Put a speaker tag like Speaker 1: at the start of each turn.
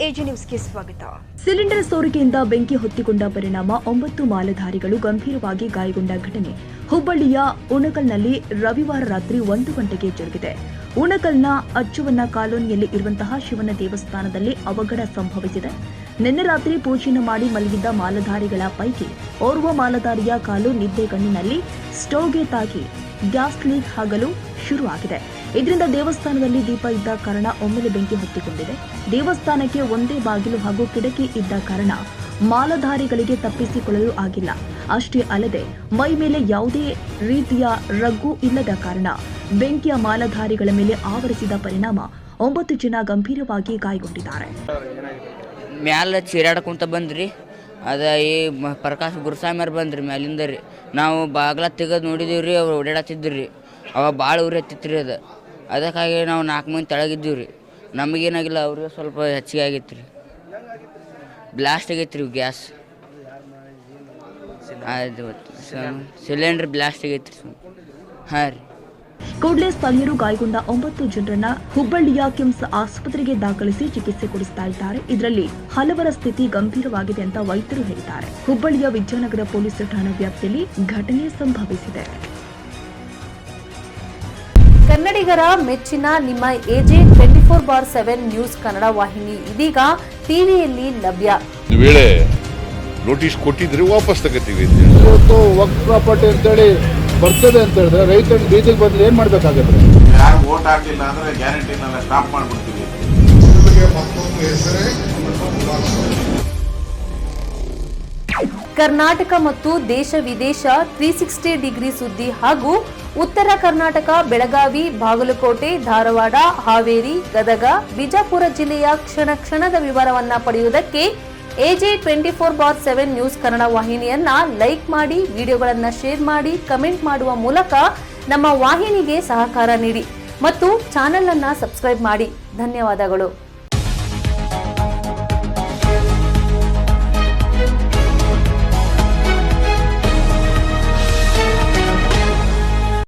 Speaker 1: AG ನ್ಯೂಸ್ಗೆ ಸ್ವಾಗತ.
Speaker 2: Cylinder ಸೋರಿಕೆಯಿಂದ ಬೆಂಕಿ ಹೊತ್ತಿಕೊಂಡ ಪರಿಣಾಮ 9 ಮಾಲಧಾರಿಗಳು ಗಂಭೀರವಾಗಿ ಗಾಯಗೊಂಡ ಘಟನೆ ಹುಬ್ಬಳ್ಳಿಯ ಉಣಕಲ್ನಲ್ಲಿ ರವಿವಾರ ರಾತ್ರಿ 1 ಗಂಟೆಗೆ ಜರುಗಿದೆ. ಉಣಕಲ್ನ ಅಚ್ಚುವನ್ನ ಕಾಲೋನಿಯಲ್ಲಿ ಇರುವಂತಹ ಶಿವನ ದೇವಸ್ಥಾನದಲ್ಲಿ ಅವಘಡ ಸಂಭವಿಸಿದೆ. ನಿನ್ನೆ ರಾತ್ರಿ ಪೂಜೆಯನ್ನು ಮಾಡಿ ಮಲಗಿದ್ದ ಮಾಲಧಾರಿಗಳ ಪೈಕಿ ಓರ್ವ ಮಾಲಧಾರಿಯ ಕಾಲು ನಿದ್ದೆಗಣ್ಣಿನಲ್ಲಿ ಸ್ಟೋವ್ಗೆ ತಾಗಿ ಗ್ಯಾಸ್ ಲೀಕ್ ಆಗಲು ಶುರುವಾಗಿದೆ. ಇದರಿಂದ ದೇವಸ್ಥಾನದಲ್ಲಿ ದೀಪ ಇದ್ದ ಕಾರಣ ಒಮ್ಮೆಲೆ ಬೆಂಕಿ ಹೊತ್ತಿಕೊಂಡಿದೆ. ದೇವಸ್ಥಾನಕ್ಕೆ ಒಂದೇ ಬಾಗಿಲು ಹಾಗೂ ಕಿಟಕಿ ಇದ್ದ ಕಾರಣ ಮಾಲಧಾರಿಗಳಿಗೆ ತಪ್ಪಿಸಿಕೊಳ್ಳಲು ಆಗಿಲ್ಲ. ಅಷ್ಟೇ ಅಲ್ಲದೆ ಮೈ ಮೇಲೆ ಯಾವುದೇ ರೀತಿಯ ರಗ್ಗು ಇಲ್ಲದ ಕಾರಣ ಬೆಂಕಿಯ ಮಾಲಧಾರಿಗಳ ಮೇಲೆ ಆವರಿಸಿದ ಪರಿಣಾಮ 9 ಜನ ಗಂಭೀರವಾಗಿ ಗಾಯಗೊಂಡಿದ್ದಾರೆ.
Speaker 3: ಮ್ಯಾಲ ಚೀರಾಡ್ಕೊಂತ ಬಂದ್ರಿ. ಅದ ಈ ಪ್ರಕಾಶ್ ಗುರುಸ್ವಾಮಿಯವ್ರು ಬಂದ್ರಿ ಮ್ಯಾಲಿಂದ ರೀ. ನಾವು ಬಾಗ್ಲ ತೆಗೆದು ನೋಡಿದೀವಿ ರೀ. ಅವ್ರು ಓಡಾಡತ್ತಿದ್ರು ರೀ. ಅವಾಗ ಭಾಳ ಉರಿ ಹತ್ತಿತ್ತು ರೀ. ಅದಕ್ಕಾಗಿ ನಾವು 4 ಮಂದಿ ತೆಳಗಿದ್ದೀವಿ ರೀ. ನಮಗೇನಾಗಿಲ್ಲ, ಅವ್ರಿಗೆ ಸ್ವಲ್ಪ ಹೆಚ್ಚಿಗೆ ಆಗೈತೆ ರೀ. ಬ್ಲಾಸ್ಟ್ ಆಗೈತೆ ರೀ ಗ್ಯಾಸ್. ಅದು ಸಿಲಿಂಡ್ರ್ ಬ್ಲಾಸ್ಟ್ ಆಗೈತೆ ರೀ. ಹಾಂ ರೀ.
Speaker 2: ಕೂಡಲೇ ಸ್ಥಳೀಯರು ಗಾಯಗೊಂಡ 9 ಜನರನ್ನ ಹುಬ್ಬಳ್ಳಿಯ ಕಿಮ್ಸ್ ಆಸ್ಪತ್ರೆಗೆ ದಾಖಲಿಸಿ ಚಿಕಿತ್ಸೆ ಕೊಡಿಸ್ತಾ ಇದ್ದಾರೆ. ಇದರಲ್ಲಿ ಹಲವರ ಸ್ಥಿತಿ ಗಂಭೀರವಾಗಿದೆ ಅಂತ ವೈದ್ಯರು ಹೇಳಿದ್ದಾರೆ. ಹುಬ್ಬಳ್ಳಿಯ ವಿದ್ಯಾನಗರ ಪೊಲೀಸ್ ಠಾಣಾ ವ್ಯಾಪ್ತಿಯಲ್ಲಿ ಘಟನೆ ಸಂಭವಿಸಿದೆ.
Speaker 4: ಕನ್ನಡಿಗರ ಮೆಚ್ಚಿನ ನಿಮ್ಮ ಎಜೆ 24/7 ನ್ಯೂಸ್ ಕನ್ನಡ ವಾಹಿನಿ ಇದೀಗ ಟಿವಿಯಲ್ಲಿ ಲಭ್ಯ.
Speaker 5: ವೇಳೆ ನೋಟಿಸ್ ಕೊಟ್ಟಿದ್ರೆ ವಾಪಸ್ ತಗೋತೀವಿ.
Speaker 6: ಇವತ್ತು ವಕ್ಫ್ ಪ್ರಾಪರ್ಟಿ ಅಂತೇಳಿ ಬರ್ತದೆ ಅಂತ ಹೇಳಿದ್ರೆ ರೈತರು ಬೀದಿಗೆ ಬಂದ್ರೆ ಏನ್ ಮಾಡ್ಬೇಕಾಗತ್ತೆ?
Speaker 7: ಯಾರು ವೋಟ್ ಹಾಕಲಿಲ್ಲ ಅಂದ್ರೆ ಗ್ಯಾರಂಟಿನೆಲ್ಲ ಸ್ಟಾಪ್ ಮಾಡ್ಬಿಡ್ತೀವಿ.
Speaker 4: ಕರ್ನಾಟಕ ಮತ್ತು ದೇಶ ವಿದೇಶ 360 ಡಿಗ್ರಿ ಸುದ್ದಿ ಹಾಗೂ ಉತ್ತರ ಕರ್ನಾಟಕ, ಬೆಳಗಾವಿ, ಬಾಗಲಕೋಟೆ, ಧಾರವಾಡ, ಹಾವೇರಿ, ಗದಗ, ಬಿಜಾಪುರ ಜಿಲ್ಲೆಯ ಕ್ಷಣ ಕ್ಷಣದ ವಿವರವನ್ನ ಪಡೆಯುವುದಕ್ಕೆ ಎಜೆ 24/7 ನ್ಯೂಸ್ ಕನ್ನಡ ವಾಹಿನಿಯನ್ನ ಲೈಕ್ ಮಾಡಿ, ವಿಡಿಯೋಗಳನ್ನ ಶೇರ್ ಮಾಡಿ, ಕಮೆಂಟ್ ಮಾಡುವ ಮೂಲಕ ನಮ್ಮ ವಾಹಿನಿಗೆ ಸಹಕಾರ ನೀಡಿ ಮತ್ತು ಚಾನೆಲ್ ಅನ್ನ ಸಬ್ಸ್ಕ್ರೈಬ್ ಮಾಡಿ. ಧನ್ಯವಾದಗಳು.